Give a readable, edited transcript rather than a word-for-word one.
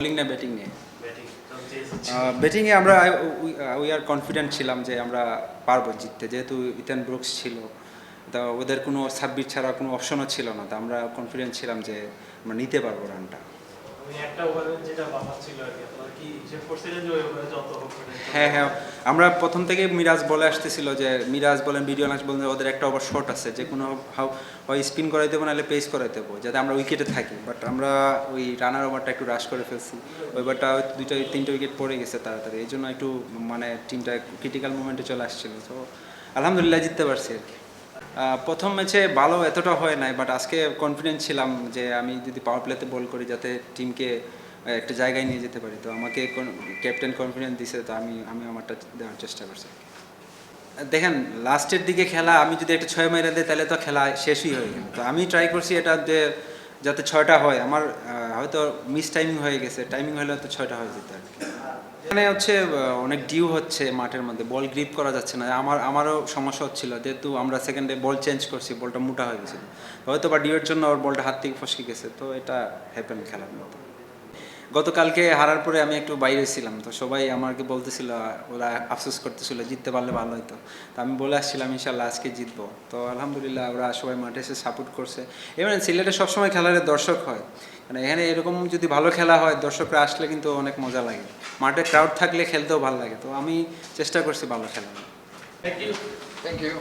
Bowling না batting নিয়ে batting ব্যাটিংয়ে আমরা উই আর কনফিডেন্ট ছিলাম যে আমরা পারবো জিততে, যেহেতু ইথান ব্রুকস ছিল, তো ওদের কোনো সাব্বির ছাড়া কোনো অপশনও ছিল না, তো আমরা কনফিডেন্ট ছিলাম যে আমরা নিতে পারবো রানটা। একটা ওভারে যেটা বাফার ছিল আর কি, আপনারা কি হিসেব করছিলেন যে ওই ওভারে যত হোক হ্যাঁ হ্যাঁ, আমরা প্রথম থেকে মিরাজ বলে আসতেছিল যে মিরাজ বলেন, ভিডিও নাচ বলেন, ওদের একটা ওভার শর্ট আছে, যে কোনো হয় স্পিন করাই দেবো নাহলে পেস করাই দেবো যাতে আমরা উইকেটে থাকি। বাট আমরা ওই রানার ওভারটা একটু রাশ করে ফেলছি, ওইবারটা তিনটে উইকেট পড়ে গেছে তাড়াতাড়ি, এই জন্য একটু মানে টিমটা ক্রিটিক্যাল মোমেন্টে চলে আসছিল। তো আলহামদুলিল্লাহ জিততে পারছি আর কি। প্রথম ম্যাচে ভালো এতটা হয় নাই, বাট আজকে কনফিডেন্ট ছিলাম যে আমি যদি পাওয়ার প্লেতে বল করি যাতে টিমকে একটা জায়গায় নিয়ে যেতে পারি। তো আমাকে ক্যাপ্টেন কনফিডেন্স দিছে, তো আমি আমি আমারটা দেওয়ার চেষ্টা করছি। দেখেন লাস্টের দিকে খেলা, আমি যদি একটা 6 মাইরা দিই তাহলে তো খেলা শেষই হয়ে গেল। তো আমি ট্রাই করছি এটা যে যাতে 6টা হয়। আমার হয়তো মিস টাইমিং হয়ে গেছে, টাইমিং হলে তো 6টা হয়ে যেত আর কি। এখানে হচ্ছে অনেক ডিউ হচ্ছে মাঠের মধ্যে, বল গ্রিপ করা যাচ্ছে না। আমারও সমস্যা হচ্ছিল, যেহেতু আমরা সেকেন্ডে বল চেঞ্জ করছি, বলটা মোটা হয়ে গেছে, হয়তো বা ডিউর জন্য ওর বলটা হাত থেকে ফসকে গেছে। তো এটা হ্যাপেন খেলার মতো। গতকালকে হারার পরে আমি একটু বাইরে ছিলাম, তো সবাই আমাকে বলতেছিল, ওরা আফসোস করতেছিল জিততে পারলে ভালো হতো। তো আমি বলে আসছিলাম ইনশাল্লাহ আজকে জিতবো। তো আলহামদুলিল্লাহ ওরা সবাই মাঠে এসে সাপোর্ট করছে। এবার সিলেটে সবসময় খেলার দর্শক হয়, মানে এখানে এরকম যদি ভালো খেলা হয় দর্শকরা আসলে কিন্তু অনেক মজা লাগে, মাঠে ক্রাউড থাকলে খেলতেও ভালো লাগে। তো আমি চেষ্টা করছি ভালো খেলা। Thank you. Thank you.